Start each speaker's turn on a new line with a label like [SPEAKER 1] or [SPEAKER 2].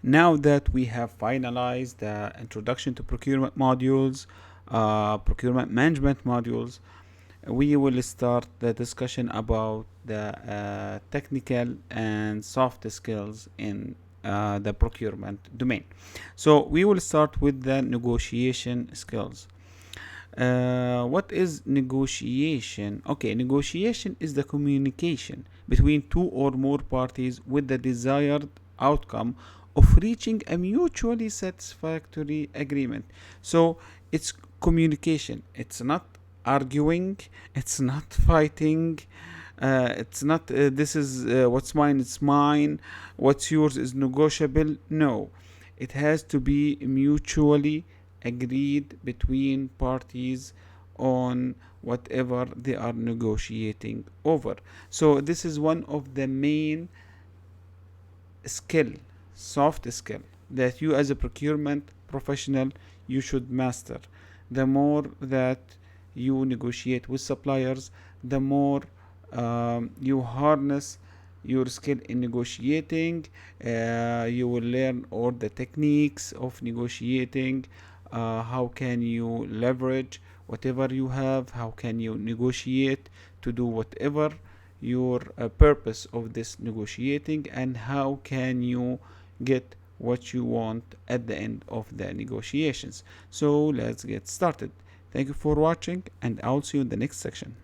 [SPEAKER 1] Now that we have finalized the introduction to procurement modules, procurement management modules, we will start the discussion about the technical and soft skills in the procurement domain. So we will start with the negotiation skills. What is negotiation? Okay, negotiation is the communication between two or more parties with the desired outcome of reaching a mutually satisfactory agreement. So it's communication. It's not arguing. It's not fighting. It's not this is what's mine, it's mine. What's yours is negotiable. No, it has to be mutually agreed between parties on whatever they are negotiating over. So this is one of the main skill, soft skill, that you as a procurement professional you should master. The more that you negotiate with suppliers, the more you harness your skill in negotiating. You will learn all the techniques of negotiating. How can you leverage whatever you have? How can you negotiate to do whatever your purpose of this negotiating, and how can you get what you want at the end of the negotiations? So let's get started. Thank you for watching, and I'll see you in the next section.